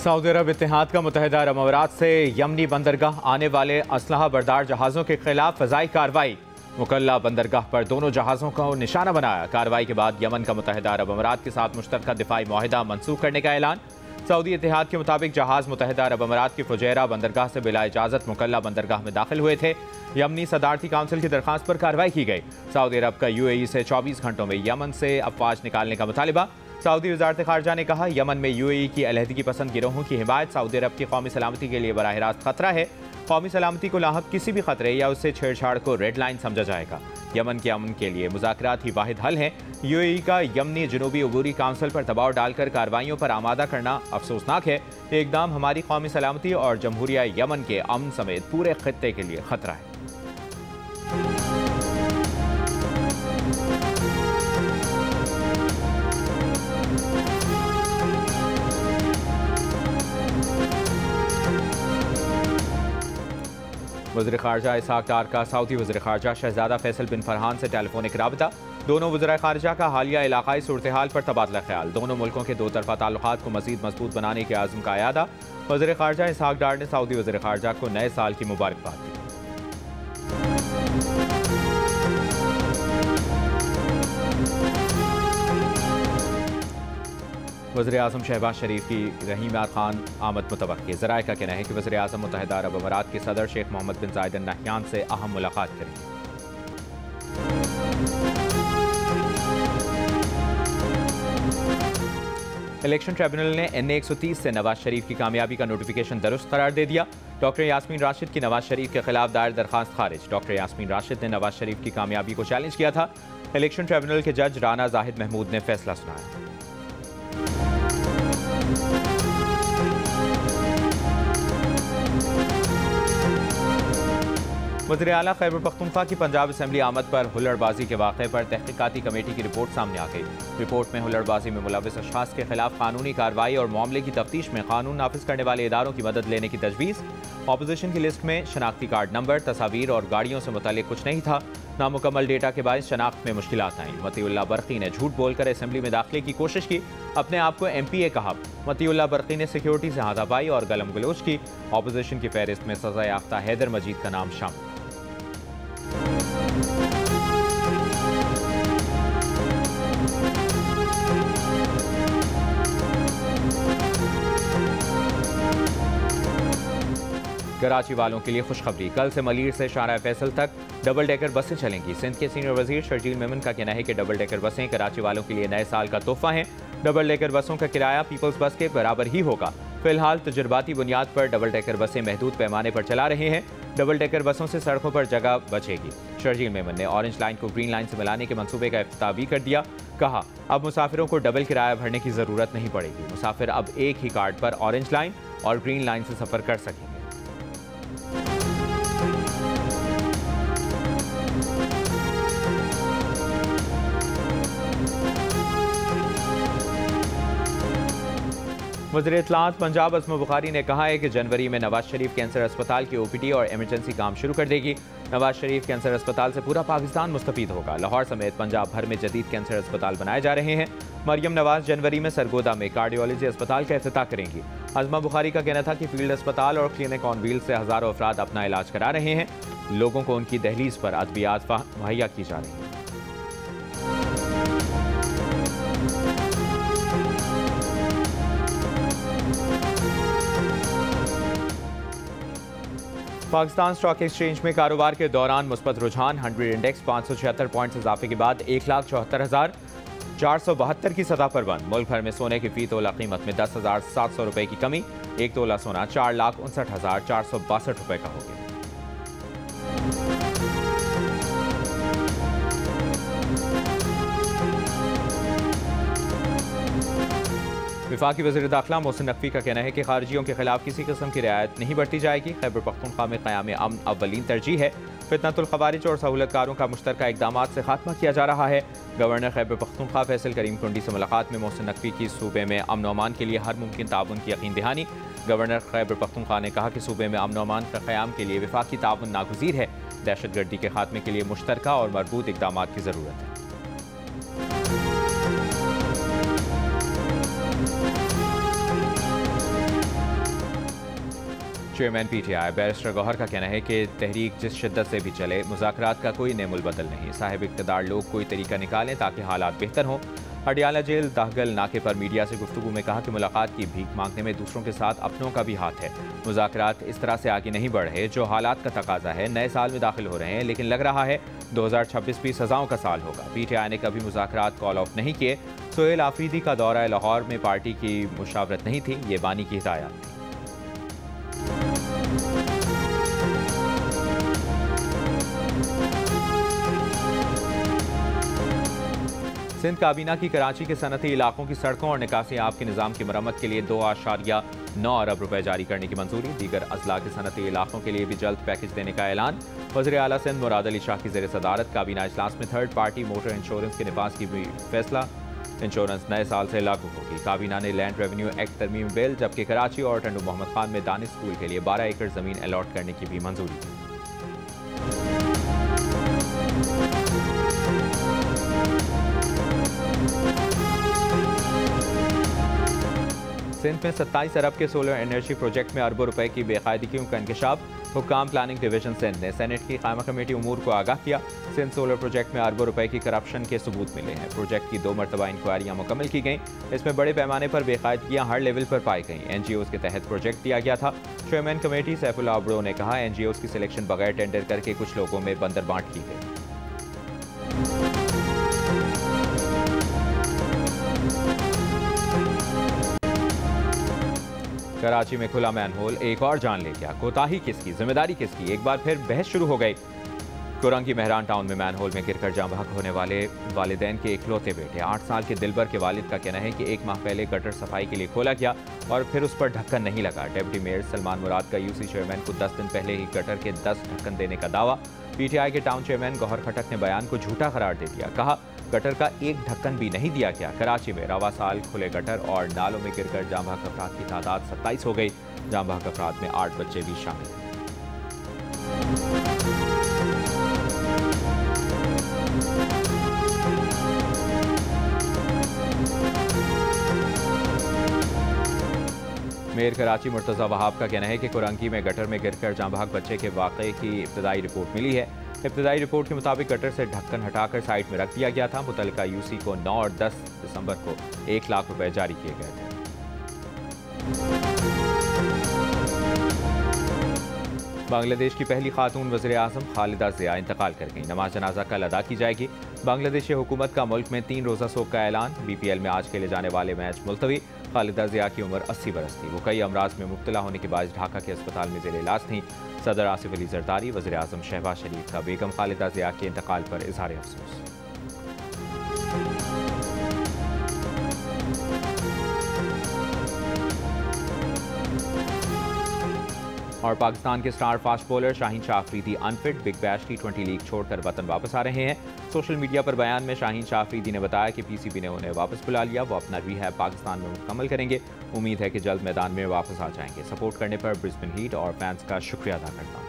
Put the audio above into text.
Saudi अरब इत्तेहाद का मुत्तहिदा अरब अमारात से यमनी बंदरगाह आने वाले असलहा बरदार जहाज़ों के खिलाफ फ़ज़ाई कार्रवाई। मुकल्ला बंदरगाह पर दोनों जहाज़ों को निशाना बनाया। कार्रवाई के बाद यमन का मुत्तहिदा अरब अमारात के साथ मुश्तरका दिफाई मुआहिदा मनसूख करने का ऐलान। सऊदी इत्तेहाद के मुताबिक जहाज़ मुत्तहिदा अरब अमारात की फुजैरा बंदरगाह से बिला इजाज़त मुकल्ला बंदरगाह में दाखिल हुए थे। यमनी सदारती काउंसिल की दरख्वास्त पर कार्रवाई की गई। सऊदी अरब का UAE से 24 घंटों में यमन से अफवाज निकालने का मुतालिबा। सऊदी वज़ारत ख़ारजा ने कहा, यमन में UAE की अलहदगी पसंद गिरोहों की हिमायत सऊदी अरब की कौमी सलामती के लिए बराह रास्त खतरा है। कौमी सलामती को लाहक किसी भी खतरे या उससे छेड़छाड़ को रेड लाइन समझा जाएगा। यमन के अमन के लिए मुज़ाकरात ही वाहिद हल है। UAE का यमनी जनूबी अबूरी काउंसिल पर दबाव डालकर कार्रवाइयों पर आमादा करना अफसोसनाक है। ये इकदाम हमारी कौमी सलामती और जमहूरिया यमन के अमन समेत पूरे खित्ते के लिए खतरा है। वज़ीर ख़ारजा इसहाक़ डार का सऊदी वज़ीर ख़ारजा शहज़ादा फैसल बिन फरहान से टेलीफोनिक राबता। दोनों वज़ीर ख़ारजा का हालिया इलाक़ाई सूरत हाल पर तबादला ख्याल। दोनों मुल्कों के दो तरफ़ा ताल्लुक़ात को मज़ीद मजबूत बनाने के आज़म का अयादा। वज़ीर ख़ारजा इसहाक़ डार ने सऊदी वज़ीर ख़ारजा को नए साल की मुबारकबाद दी। वज़ीर आज़म शहबाज शरीफ की रहीम खान आमद मुतवक्की। ज़राए का कहना है कि वज़ीर आज़म मुत्तहिदा अरब अमारात के सदर शेख मोहम्मद बिन ज़ायद अल नहयान से अहम मुलाकात करेंगे। इलेक्शन ट्रिब्यूनल ने NA 130 से नवाज शरीफ की कामयाबी का नोटिफिकेशन दुरुस्त करार दे दिया। डॉक्टर यास्मीन राशिद की नवाज शरीफ के खिलाफ दायर दरखास्त खारिज। डॉक्टर यास्मीन राशिद ने नवाज शरीफ की कामयाबी को चैलेंज किया था। इलेक्शन ट्रिब्यूनल के जज राना जाहिद महमूद ने फैसला सुनाया। वज़ीर आला खैबर पख्तूनख्वा की पंजाब असम्बली आमद पर हुल्लड़बाजी के वाक़े पर तहकीकाती कमेटी की रिपोर्ट सामने आ गई। रिपोर्ट में हुल्लड़बाजी में मुलव्विस अशख़ास के खिलाफ कानूनी कार्रवाई और मामले की तफ्तीश में कानून नाफिज करने वाले इदारों की मदद लेने की तजवीज़। अपोजिशन की लिस्ट में शनाख्ती कार्ड नंबर, तस्वीर और गाड़ियों से मुतल्लिक़ कुछ नहीं था। नामुकम्मल डेटा के बायस शनाख्त में मुश्किलात आईं। मतीउल्लाह बरकी ने झूठ बोलकर असम्बली में दाखिले की कोशिश की। अपने आप को MPA कहा। मतीउल्लाह बरकी ने सिक्योरिटी से हाथापाई और गलम गलोच की। अपोजिशन की फहरिस्त में सज़ा याफ्ता हैदर मजीद का नाम शामिल। कराची वालों के लिए खुशखबरी। कल से मलीर से शाहराह फैसल तक डबल डेकर बसें चलेंगी। सिंध के सीनियर वजीर शर्जील मेमन का कहना है कि डबल डेकर बसें कराची वालों के लिए नए साल का तोहफा हैं। डबल डेकर बसों का किराया पीपल्स बस के बराबर ही होगा। फिलहाल तजुर्बाती बुनियाद पर डबल डेकर बसें महदूद पैमाने पर चला रहे हैं। डबल डेकर बसों से सड़कों पर जगह बचेगी। शर्जील मेमन ने ऑरेंज लाइन को ग्रीन लाइन से मिलाने के मंसूबे का इफ्तिताह भी कर दिया। कहा, अब मुसाफिरों को डबल किराया भरने की ज़रूरत नहीं पड़ेगी। मुसाफिर अब एक ही कार्ड पर ऑरेंज लाइन और ग्रीन लाइन से सफ़र कर सकेंगे। वज़ीर इत्तलाआत पंजाब अज़मा बुखारी ने कहा है कि जनवरी में नवाज शरीफ कैंसर अस्पताल की OPD और इमरजेंसी काम शुरू कर देगी। नवाज शरीफ कैंसर अस्पताल से पूरा पाकिस्तान मुस्तफ़ीद होगा। लाहौर समेत पंजाब भर में जदीद कैंसर अस्पताल बनाए जा रहे हैं। मरियम नवाज जनवरी में सरगोदा में कार्डियोलॉजी अस्पताल का इफ्तिताह करेंगी। अज़मा बुखारी का कहना था कि फील्ड अस्पताल और क्लिनिक ऑन व्हील से हज़ारों अफराद अपना इलाज करा रहे हैं। लोगों को उनकी दहलीज पर अद्वियात मुहैया की जा रही है। पाकिस्तान स्टॉक एक्सचेंज में कारोबार के दौरान मुस्बत रुझान। 100 इंडेक्स 576 पॉइंट्स इजाफे के बाद 1,74,472 की सतह पर बंद। मुल्क भर में सोने की फी तोला कीमत में 10,700 रुपए की कमी। एक तोला सोना 4,59,462 रुपए का हो गया। वफाकी वज़ीर दाखिला मोहसिन नकवी का कहना है कि खारजियों के खिलाफ किसी किस्म की रियायत नहीं बरती जाएगी। खैबर पख्तूनख्वा में क़याम अमन अव्वलीन तरजीह है। फितनतुल ख़वारिज और सहूलतकारों का मुश्तरका इक़दामात से खात्मा किया जा रहा है। गवर्नर खैबर पख्तूनख्वा फैसल करीम कुंडी से मुलाकात में मोहसिन नकवी की सूबे में अमन अमान के लिए हर मुमकिन ताउन की यकीन दहानी। गवर्नर खैबर पख्तूनख्वा ने कहा कि सूबे में अमन अमान का क़याम के लिए वफाकी ताउन नागुज़ीर है। दहशतगर्दी के खात्मे के लिए मुश्तरका और मरबूत इक़दामात की ज़रूरत है। चेयरमैन पीटीआई बैरिस्टर गौहर का कहना है कि तहरीक जिस शिद्दत से भी चले, मुज़ाकरात का कोई नेमुल बदल नहीं। साहिब इक़्तिदार लोग कोई तरीका निकालें ताकि हालात बेहतर हों। हडियाला जेल दाहगल नाके पर मीडिया से गुफ्तगू में कहा कि मुलाकात की भीख मांगने में दूसरों के साथ अपनों का भी हाथ है। मुज़ाकरात इस तरह से आगे नहीं बढ़ रहे जो हालात का तकाजा है। नए साल में दाखिल हो रहे हैं, लेकिन लग रहा है 2026 भी सजाओं का साल होगा। पीटीआई ने कभी मुज़ाकरात कॉल ऑफ नहीं किए। सोहेल आफरीदी का दौरा लाहौर में पार्टी की मुशावरत नहीं थी, ये बानी की हिदायत थी। सिंध काबीना की कराची के सनती इलाकों की सड़कों और निकासी आब के निज़ाम की मरम्मत के लिए 2.9 अरब रुपए जारी करने की मंजूरी। दीगर अजला के सनती इलाकों के लिए भी जल्द पैकेज देने का ऐलान। वज़ीर आला सिंध मुराद अली शाह की ज़ेर सदारत काबीना इजलास में थर्ड पार्टी मोटर इंश्योरेंस के निफाज की भी फैसला। इंश्योरेंस नए साल से लागू होगी। काबीना ने लैंड रेवेन्यू एक्ट तरमीम बिल, जबकि कराची और टंडू मोहम्मद खान में दानिश स्कूल के लिए 12 एकड़ ज़मीन अलॉट करने की भी मंजूरी दी। सिंध में 27 अरब के सोलर एनर्जी प्रोजेक्ट में अरबों रुपए की बेकायदगियों का इंकशाफ। हुक्काम प्लानिंग डिवीजन सिंध ने सेनेट की कायमा कमेटी उमूर को आगाह किया। सिंध सोलर प्रोजेक्ट में अरबों रुपए की करप्शन के सबूत मिले हैं। प्रोजेक्ट की 2 मरतबा इंक्वायरियां मुकम्मल की गईं। इसमें बड़े पैमाने पर बेकायदगियां हर लेवल पर पाई गईं। NGOs के तहत प्रोजेक्ट दिया गया था। चेयरमैन कमेटी सैफुल्लाह अब्रो ने कहा, NGOs की सिलेक्शन बगैर टेंडर करके कुछ लोगों में बंदरबांट की गई। कराची में खुला मैनहोल एक और जान ले गया। कोताही किसकी, जिम्मेदारी किसकी? एक बार फिर बहस शुरू हो गई। कुरंग की मेहरान टाउन में मैनहोल में गिरकर जाँ बहक होने वाले वालिदैन के इकलौते बेटे 8 साल के दिलबर के वालिद का कहना है कि 1 माह पहले गटर सफाई के लिए खोला गया और फिर उस पर ढक्कन नहीं लगा। डेप्टी मेयर सलमान मुराद का UC चेयरमैन को 10 दिन पहले ही गटर के 10 ढक्कन देने का दावा। PTI के टाउन चेयरमैन गौहर खटक ने बयान को झूठा करार दे दिया। कहा, गटर का एक ढक्कन भी नहीं दिया गया। कराची में रवा साल खुले गटर और नालों में गिरकर जाँ बहक अफराद की तादाद 27 हो गई। जाँ बहक अफराद में 8 बच्चे भी शामिल हैं। मेयर कराची मुर्तज़ा वहाब का कहना है कि कुरंगी में गटर में गिरकर जाँ बहक बच्चे के वाक़े की इब्तदाई रिपोर्ट मिली है। इब्तदाई रिपोर्ट के मुताबिक गटर से ढक्कन हटाकर साइड में रख दिया गया था। मुतल्लिका UC को 9 और 10 दिसंबर को 1 लाख रुपए जारी किए गए थे। बांग्लादेश की पहली खातून वज़ीर आज़म खालिदा ज़िया इंतकाल कर गई। नमाज जनाजा कल अदा की जाएगी। बांग्लादेशी हुकूमत का मुल्क में 3 रोज़ा सोग का ऐलान। BPL में आज खेले जाने वाले मैच मुलतवी। खालिदा ज़िया की उम्र 80 बरस थी। वो कई अमराज में मुब्तला होने के बाद ढाका के अस्पताल में ज़ेर इलाज थी। सदर आसिफ अली जरदारी, वज़ीर आज़म शहबाज शरीफ का बेगम खालिदा ज़िया के इंतकाल पर इज़हार अफसोस। और पाकिस्तान के star fast bowler Shaheen Shah Afridi unfit. Big bash T20 league छोड़कर वतन वापस आ रहे हैं। सोशल मीडिया पर बयान में शाहीन शाह अफरीदी ने बताया कि PCB ने उन्हें वापस बुला लिया। वो अपना रिहैब पाकिस्तान में मुकम्मल करेंगे। उम्मीद है कि जल्द मैदान में वापस आ जाएंगे। सपोर्ट करने पर ब्रिस्बेन हीट और फैंस का शुक्रिया अदा करता हूँ।